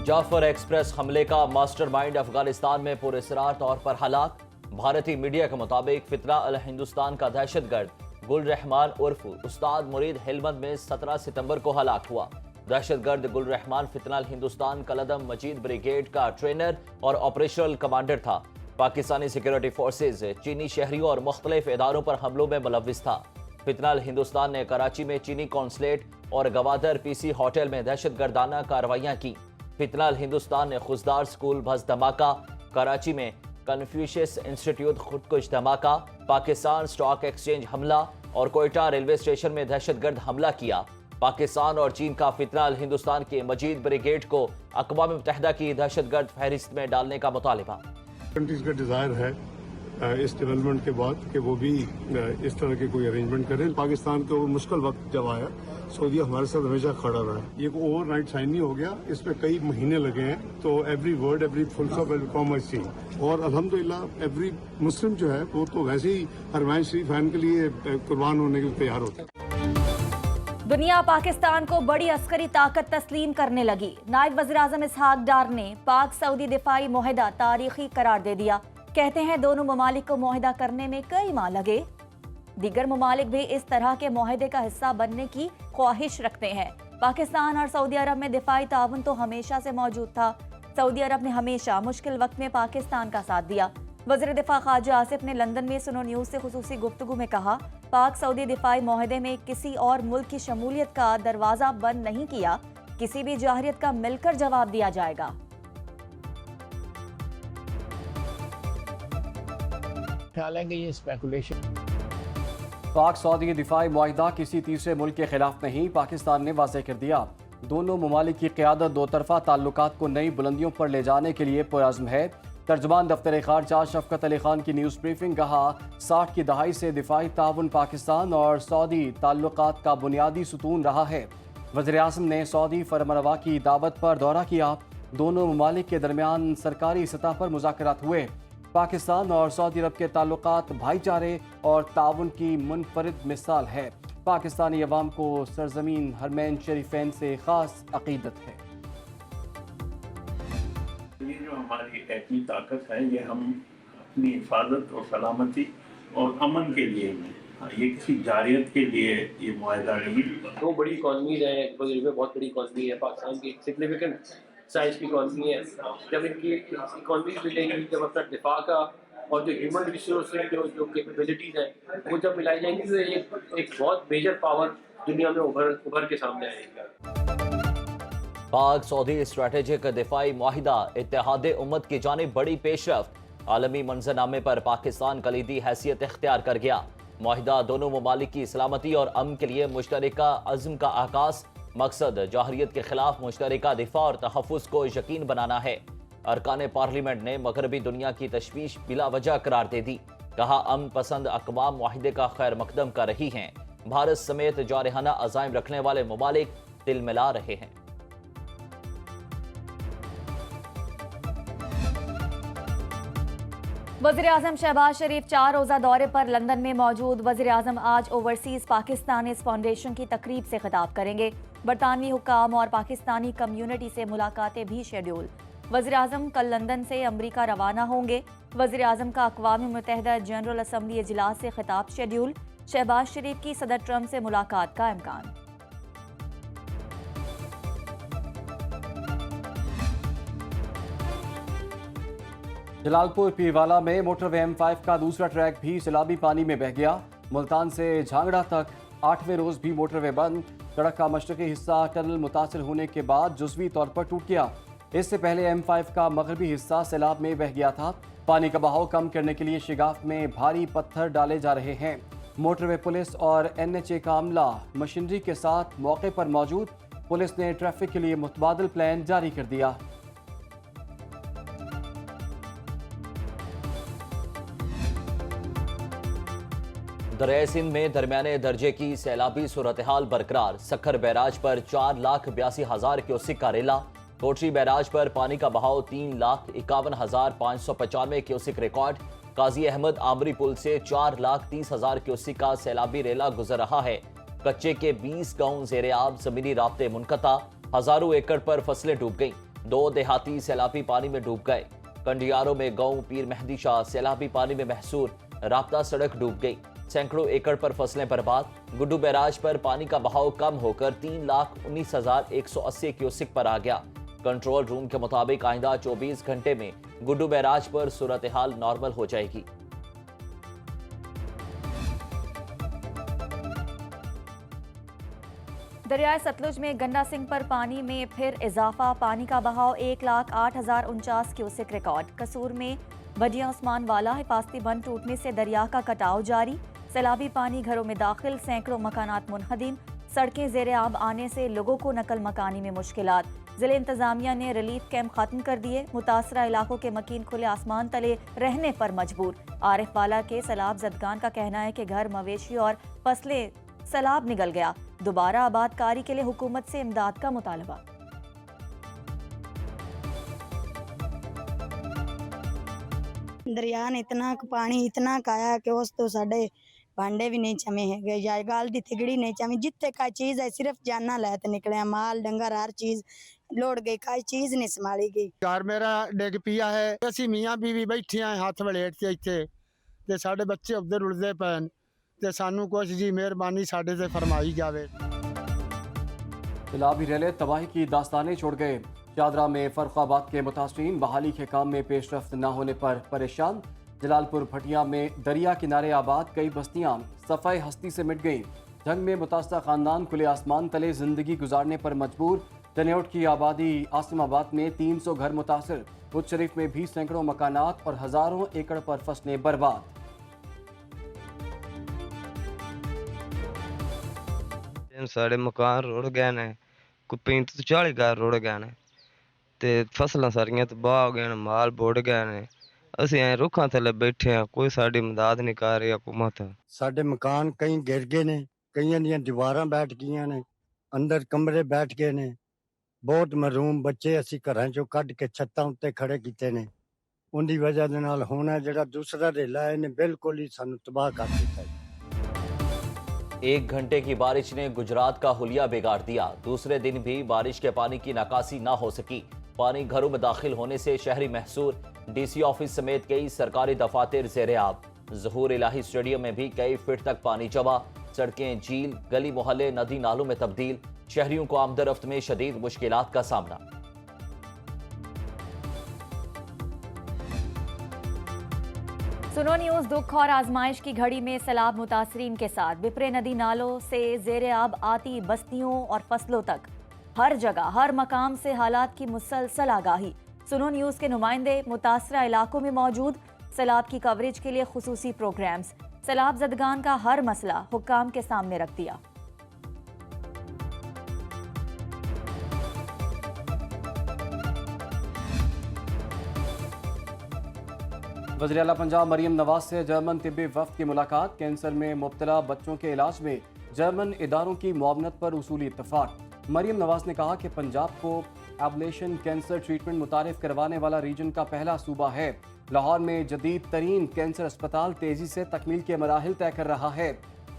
Jafar express हमले का mastermind Afghanistan में पुरअसरार तौर पर हलाक। भारतीय मीडिया के मुताबिक फितना अल हिंदुस्तान का दहशतगर्द गुल रहमान उर्फ उस्ताद मुरीद हेलमंद में 17 सितंबर को हलाक हुआ। दहशतगर्द गुल रहमान फितना अल हिंदुस्तान कलदम मजीद ब्रिगेड का ट्रेनर और ऑपरेशनल कमांडर था। पाकिस्तानी सिक्योरिटी फोर्सेज चीनी शहरियों और मुख्तलिफ इदारों पर हमलों में मुलव्विस था। फितना अल हिंदुस्तान ने कराची में चीनी कॉन्सुलेट और गवादर पीसी होटल में दहशतगर्दाना कार्रवाइयां की। फितना अल हिंदुस्तान ने खुशदार स्कूल बस धमाका, कराची में कन्फ्यूशियस इंस्टीट्यूट खुदकुश धमाका, पाकिस्तान स्टॉक एक्सचेंज हमला और कोयटा रेलवे स्टेशन में दहशतगर्द हमला किया। पाकिस्तान और चीन का फितना अल हिंदुस्तान के मजीद ब्रिगेड को अक़वाम मुत्तहिदा की दहशतगर्द फहरिस्त में डालने का मुतालिबा। कंट्रीज का डिज़ायर है इस डेवलपमेंट के बाद कि वो भी इस तरह के कोई अरेंजमेंट करें। पाकिस्तान को मुश्किल वक्त जब आया, सऊदी हमारे साथ हमेशा खड़ा रहा। ये कोई ओवरनाइट साइन नहीं हो गया, इसमें कई महीने लगे हैं। तो every word, every full stop, every comma is seen. और अल्हम्दुलिल्लाह एवरी मुस्लिम जो है वो तो वैसे ही हरमैन शरीफ फैन के लिए कुर्बान होने के लिए तैयार होता है। दुनिया पाकिस्तान को बड़ी अस्करी ताकत तस्लीम करने लगी। नायब वज़ीर-ए-आज़म इसहाक डार ने पाक सऊदी दिफाई मुआहदा तारीखी करार दे दिया। कहते हैं दोनों ममालिक को मुआहदा करने में कई माह लगे। दीगर ममालिक भी इस तरह के मुआहदे का हिस्सा बनने की ख्वाहिश रखते हैं। पाकिस्तान और सऊदी अरब में दिफाई ताउन तो हमेशा से मौजूद था। सऊदी अरब ने हमेशा मुश्किल वक्त में पाकिस्तान का साथ दिया। वज़ीर दिफा ख्वाजा आसिफ ने लंदन में सुनो न्यूज़ से खुसूसी गुफ्तगू में कहा, पाक सऊदी दिफाई मुआहदे में किसी और मुल्क की शमूलियत का दरवाज़ा बंद नहीं किया। किसी भी जाहिरियत का मिलकर जवाब दिया जाएगा। ख्याल है कि ये स्पेकुलेशन। पाक सऊदी दिफाई मुआहिदा किसी तीसरे मुल्क के खिलाफ नहीं, पाकिस्तान ने वाज़ेह कर दिया। दोनों ममालिक की क़यादत दो तरफ़ा ताल्लुकात को नई बुलंदियों पर ले जाने के लिए पुरअज़्म है। तर्जुमान दफ्तर ख़ारजा शफ़क़त अली ख़ान की न्यूज़ ब्रीफिंग, कहा 60 की दहाई से दिफाई ताउन पाकिस्तान और सऊदी ताल्लुकात का बुनियादी सुतून रहा है। वज़ीर-ए-आज़म ने सऊदी फरमानरवा की दावत पर दौरा किया। दोनों ममालिक के दरमियान सरकारी सतह पर मुज़ाकरात हुए। पाकिस्तान और सऊदी अरब के ताल्लुकात भाईचारे और ताउन की मुनफरिद मिसाल है। पाकिस्तानी अवाम को सरजमीन हरमैन शरीफैन से ख़ास अक़ीदत है। ये जो हमारी एटमी ताकत है, ये हम अपनी हिफाजत और सलामती और अमन के लिए हैं। ये किसी जारियत के लिए ये मुआहदा नहीं। दो बड़ी इकॉनमीज हैं, बहुत बड़ी इकॉनमी है पाकिस्तान की, सिग्निफिकेंट साइज की इकॉनमी है। जब इनकी इकॉनमी मिलेंगी, जब अपना दिफा का और जो ह्यूमन रिसोर्स जो कैपेबिलिटीज़ हैं वो जब मिलाई जाएंगी तो ये एक बहुत मेजर पावर दुनिया में उभर के सामने आएगी। पाक सऊदी स्ट्रैटेजिक दिफाई मुआहिदा इत्तेहाद उम्मत की जानिब बड़ी पेशरफ्त। आलमी मंजरनामे पर पाकिस्तान कलीदी हैसियत इख्तियार कर गया। मुआहिदा दोनों ममालिक की सलामती और अमन के लिए मुश्तरका अज़्म का आकाश। मकसद जाहरियत के खिलाफ मुश्तरका दिफा और तहफ़्फ़ुज़ को यकीन बनाना है। अरकान पार्लियामेंट ने मगरबी दुनिया की तशवीश बिला वजह करार दे दी। कहा, अमन पसंद अक़वाम मुआहिदे का खैर मकदम कर रही हैं। भारत समेत जारहाना अज़ाइम रखने वाले ममालिक तिल मिला रहे हैं। वज़ीर-ए-आज़म शहबाज शरीफ 4 रोज़ा दौरे पर लंदन में मौजूद। वज़ीर-ए-आज़म आज ओवरसीज़ पाकिस्तानी फाउंडेशन की तकरीब से खिताब करेंगे। बरतानवी हुक्काम और पाकिस्तानी कम्युनिटी से मुलाकातें भी शेड्यूल। वज़ीर-ए-आज़म कल लंदन से अमरीका रवाना होंगे। वज़ीर-ए-आज़म का अक़वाम मुत्तहिदा जनरल असम्बली इजलास से खिताब शेड्यूल। शहबाज शरीफ की सदर ट्रंप से मुलाकात का इम्कान। जलालपुर पीरवाला में मोटरवे M5 का दूसरा ट्रैक भी सैलाबी पानी में बह गया। मुल्तान से झांगड़ा तक 8वें रोज भी मोटरवे बंद। सड़क का मशरकी हिस्सा टनल मुतासिर होने के बाद जुज़वी तौर पर टूट गया। इससे पहले M5 का मगरबी हिस्सा सैलाब में बह गया था। पानी का बहाव कम करने के लिए शिगाफ में भारी पत्थर डाले जा रहे हैं। मोटरवे पुलिस और NHA का अमला मशीनरी के साथ मौके पर मौजूद। पुलिस ने ट्रैफिक के लिए मुतबादिल प्लान जारी कर दिया। दरिया सिंध में दरमियाने दर्जे की सैलाबी सूरत हाल बरकरार। सखर बैराज पर 4,82,000 क्यूसिक का रेला। कोटरी बैराज पर पानी का बहाव 3,51,595 क्यूसिक रिकॉर्ड। काजी अहमद आमरी पुल से 4,30,000 क्यूसिक का सैलाबी रेला गुजर रहा है। कच्चे के 20 गांव ज़ेरे आब, ज़मीनी राब्ते मुनक़ता। हजारों एकड़ पर फसलें डूब गईं। 2 देहाती सैलाबी पानी में डूब गए। कंडियारों में गांव पीर मेहदी शाह सैलाबी पानी में महसूर, राब्ता सड़क डूब गई। सैकड़ों एकड़ पर फसलें बर्बाद। गुड्डू बैराज पर पानी का बहाव कम होकर 3,19,180 क्यूसेक पर आ गया। कंट्रोल रूम के मुताबिक आइंदा 24 घंटे में गुड्डू बैराज पर सूरत हाल नॉर्मल हो जाएगी। दरियाए सतलुज में गंडा सिंह पर पानी में फिर इजाफा। पानी का बहाव 1,08,049 क्यूसेक रिकॉर्ड। कसूर में बजिया उस्मान वाला हिफाजती बंद टूटने से दरिया का कटाव जारी। सैलाबी पानी घरों में दाखिल, सैकड़ों मकानात मुनहदिम। सड़कें ज़ेर आब आने से लोगों को नकल मकानी में मुश्किलात। ज़िले इंतजामिया ने रिलीफ कैंप खत्म कर दिए। मुतासरा इलाकों के मकीन खुले आसमान तले रहने पर मजबूर। आरिफ वाला के सैलाब जदगान का कहना है कि घर, मवेशी और फसलें सैलाब निगल गया। दोबारा आबादकारी के लिए हुकूमत से इमदाद का मुतालबा। दरिया ने इतना पानी इतना काया कि उस तो साढ़े भांडे भी नहीं चमे है या गाल दी तिगड़ी नहीं चमी। जितने का चीज है सिर्फ जाना लैत निकले, माल डंगर हर चीज लोड़ गई, कोई चीज नहीं संभाली गई। घर मेरा डिग पिया है, असी मियाँ बीवी बैठे हैं हाथ वलेट के इत्थे ते साडे बच्चे उधर उड़दे पैन ते सानू कुछ जी मेहरबानी साडे से फरमाई जावे। सैलाबी रेले तबाही की दास्तानें छोड़ गए। शादरा में फर्रुखाबाद के मुतासरीन बहाली के काम में पेशरफ्त न होने पर परेशान। जलालपुर भटिया में दरिया किनारे आबाद कई बस्तियां सफ़ाई हस्ती से मिट गईं। जंग में मुतासरा खानदान खुले आसमान तले जिंदगी गुजारने पर मजबूर। जनेउट की आबादी आसिमाबाद में 300 घर मुतासर। बुध शरीफ में भी सैकड़ों मकानात और हजारों एकड़ पर फसलें बर्बाद। साढ़े मकान रुड़ गए ने, कोई 35-40 घर रुड़ गए ने ते फसलां सारियां तबाह हो गए ने, माल बुड़ गए ने। ਅਸੀਂ ਐ ਰੁੱਖਾਂ ਥੱਲੇ ਬੈਠੇ ਆ, ਕੋਈ ਸਾਡੀ ਮਦਦ ਨਹੀਂ ਕਰ ਰਹੀ ਹਕੂਮਤ। ਸਾਡੇ ਮਕਾਨ ਕਈ ਗਿਰ ਗਏ ਨੇ, ਕਈਆਂ ਦੀਆਂ ਦੀਵਾਰਾਂ ਬੈਠ ਗਈਆਂ ਨੇ, ਅੰਦਰ ਕਮਰੇ ਬੈਠ ਗਏ ਨੇ। ਬਹੁਤ ਮਰੂਮ ਬੱਚੇ ਅਸੀਂ ਘਰਾਂ ਚੋਂ ਕੱਢ ਕੇ ਛੱਤਾਂ ਉੱਤੇ ਖੜੇ ਕੀਤੇ ਨੇ। ਉਹਦੀ ਵਜ੍ਹਾ ਦੇ ਨਾਲ ਹੁਣ ਜਿਹੜਾ ਦੂਸਰਾ ਰੇਲਾ ਇਹਨੇ ਬਿਲਕੁਲ ਹੀ ਸਾਨੂੰ ਤਬਾਹ ਕਰ ਦਿੱਤਾ ਹੈ। 1 घंटे की बारिश ने गुजरात का हुलिया बिगाड़ दिया। दूसरे दिन भी बारिश के पानी की निकासी न हो सकी। पानी घरों में दाखिल होने से शहरी महसूर। डीसी ऑफिस समेत कई सरकारी दफातर ज़ेरे आब। ज़हूर इलाही स्टेडियम में भी कई फीट तक पानी जमा। सड़कें, झील, गली मोहल्ले नदी नालों में तब्दील। शहरियों को आमदरफ्त में शदीद मुश्किलात का सामना। सुनो न्यूज़ दुख और आजमाइश की घड़ी में सैलाब मुतासरीन के साथ बिपरे नदी नालों से ज़ेरे आब आती बस्तियों और फसलों तक हर जगह हर मकाम से हालात की मुसलसल आगाही। सुनो न्यूज़ के नुमाइंदे मुतासरा इलाकों में मौजूद। सैलाब की कवरेज के लिए खुसूसी प्रोग्राम्स। सैलाब ज़दगान का हर मसला हुक्काम के सामने रख दिया। वज़ीर आला पंजाब मरीम नवाज से जर्मन तिब्बी वफ़द की मुलाकात। कैंसर में मुब्तला बच्चों के इलाज में जर्मन इदारों की मुआवनत पर उसूली इत्तफाक। मरीम नवाज ने कहा कि पंजाब को एबलेशन कैंसर ट्रीटमेंट मुतारिफ करवाने वाला रीजन का पहला सूबा है। लाहौर में जदीद तरीन कैंसर अस्पताल तेज़ी से तकमील के मराहिल तय कर रहा है।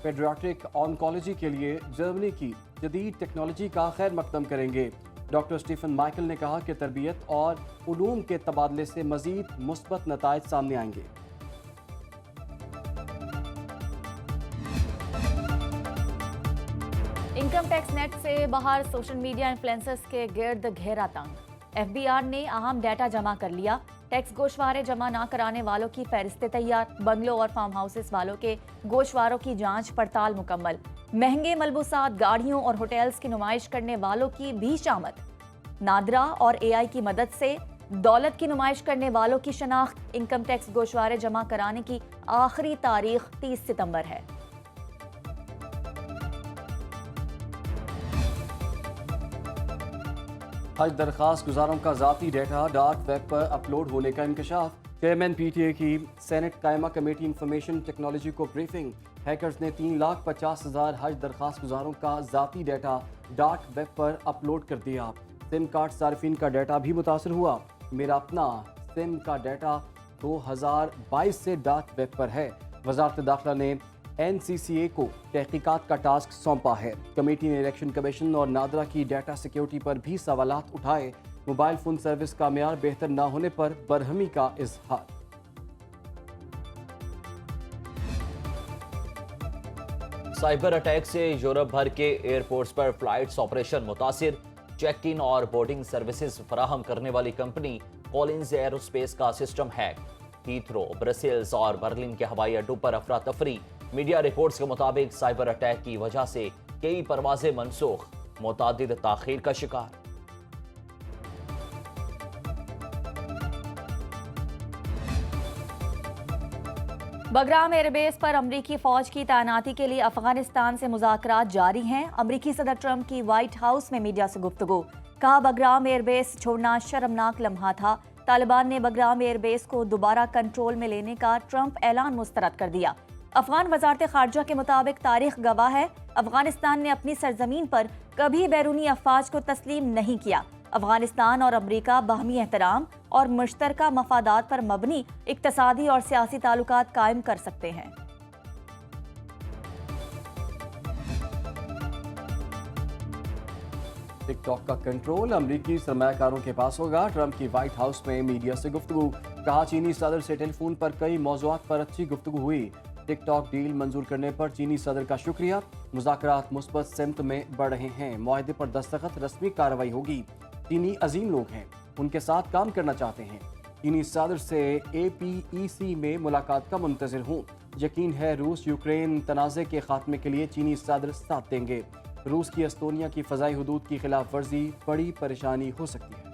पेडियाट्रिक ऑन्कोलॉजी के लिए जर्मनी की जदीद टेक्नोलॉजी का खैर मकदम करेंगे। डॉक्टर स्टीफन माइकल ने कहा कि तरबियत और उलूम के तबादले से मजीद मुस्बत नताइज सामने आएंगे। इनकम टैक्स नेट से बाहर सोशल मीडिया इन्फ्लुएंसर्स के गिर्द घेरा तंग। एफबीआर ने अहम डाटा जमा कर लिया। टैक्स गोशवारे जमा ना कराने वालों की फहरिस्तें तैयार। बंगलों और फार्म हाउसेस वालों के गोशवारों की जांच पड़ताल मुकम्मल। महंगे मलबूसात, गाड़ियों और होटल्स की नुमाइश करने वालों की भी शामत। नादरा और एआई की मदद से दौलत की नुमाइश करने वालों की शनाख्त। इनकम टैक्स गोशवारे जमा कराने की आखिरी तारीख 30 सितंबर है। हज दरखास्त गुजारों का ज़ाती डेटा डार्क वेब पर अपलोड होने का इंकशाफ। चेयरमैन पीटीए की सेनेट कायमा कमेटी इंफॉर्मेशन टेक्नोलॉजी को ब्रीफिंग। हैकर्स ने 3,50,000 हज दरखास्त गुजारों का ज़ाती डेटा डार्क वेब पर अपलोड कर दिया। सिम कार्ड सार्फिन का डाटा भी मुतासर हुआ। मेरा अपना सिम का डाटा 2022 से डार्क वेब पर है। वजारत दाखिला ने NCCA को तहकीकात का टास्क सौंपा है। कमेटी ने इलेक्शन कमीशन और नादरा की डाटा सिक्योरिटी पर भी सवालात उठाए। موبائل فون سروس کا معیار بہتر نہ ہونے پر برہمی کا اظہار۔ سائبر اٹیک سے یورپ بھر کے ایئرپورٹس پر فلائٹس آپریشن متاثر، چیک ان اور بورڈنگ سروسز فراہم کرنے والی کمپنی کولنز ایروسپیس کا سسٹم ہیک، ہیتھرو، برسلز اور برلن کے ہوائی اڈوں پر افراتفری، میڈیا رپورٹس کے مطابق سائبر اٹیک کی وجہ سے کئی پروازیں منسوخ، متعدد تاخیر کا شکار۔ بگرام ایئر بیس پر امریکی فوج کی تعیناتی کے لیے افغانستان سے مذاکرات جاری ہیں۔ امریکی صدر ٹرمپ کی وائٹ ہاؤس میں میڈیا سے گفتگو، کہا بگرام ایئر بیس چھوڑنا شرمناک لمحہ تھا۔ طالبان نے بگرام ایئر بیس کو دوبارہ کنٹرول میں لینے کا ٹرمپ اعلان مسترد کر دیا۔ افغان وزارت خارجہ کے مطابق تاریخ گواہ ہے، افغانستان نے اپنی سرزمین پر کبھی بیرونی افواج کو تسلیم نہیں کیا۔ افغانستان اور امریکہ باہمی احترام اور مشترکہ مفادات پر مبنی اقتصادی اور سیاسی تعلقات قائم کر سکتے ہیں۔ ٹک ٹاک کا کنٹرول امریکی سرمایہ کاروں کے پاس ہوگا۔ ٹرمپ کی وائٹ ہاؤس میں میڈیا سے گفتگو، کہا چینی صدر سے ٹیلی فون پر کئی موضوعات پر اچھی گفتگو ہوئی۔ ٹک ٹاک ڈیل منظور کرنے پر چینی صدر کا شکریہ، مذاکرات مثبت سمت میں بڑھ رہے ہیں، معاہدے پر دستخط، رسمی کارروائی ہوگی۔ چینی عظیم لوگ ہیں، ان کے ساتھ کام کرنا چاہتے ہیں۔ چینی صدر سے APEC میں ملاقات کا منتظر ہوں، یقین ہے روس یوکرین تنازع کے خاتمے کے لیے چینی صدر ساتھ دیں گے۔ روس کی استونیا کی فضائی حدود کی خلاف ورزی بڑی پریشانی ہو سکتی ہے۔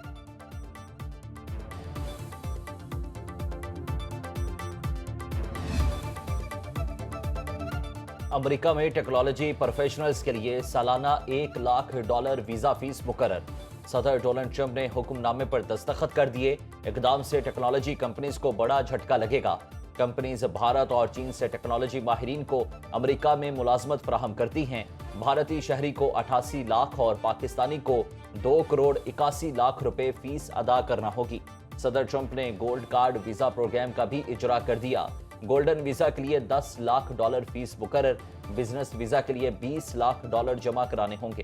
امریکہ میں ٹیکنالوجی پروفیشنلز کے لیے سالانہ $1,00,000 ویزا فیس مقرر، صدر ڈونلڈ ٹرمپ نے حکم نامے پر دستخط کر دیے۔ اقدام سے ٹیکنالوجی کمپنیز کو بڑا جھٹکا لگے گا۔ کمپنیز بھارت اور چین سے ٹیکنالوجی ماہرین کو امریکہ میں ملازمت فراہم کرتی ہیں۔ بھارتی شہری کو 88 لاکھ اور پاکستانی کو 2,81,00,000 روپے فیس ادا کرنا ہوگی۔ صدر ٹرمپ نے گولڈ کارڈ ویزا پروگرام کا بھی اجرا کر دیا۔ گولڈن ویزا کے لیے $10 لاکھ فیس مقرر، بزنس ویزا کے لیے $20 لاکھ جمع کرانے ہوں گے۔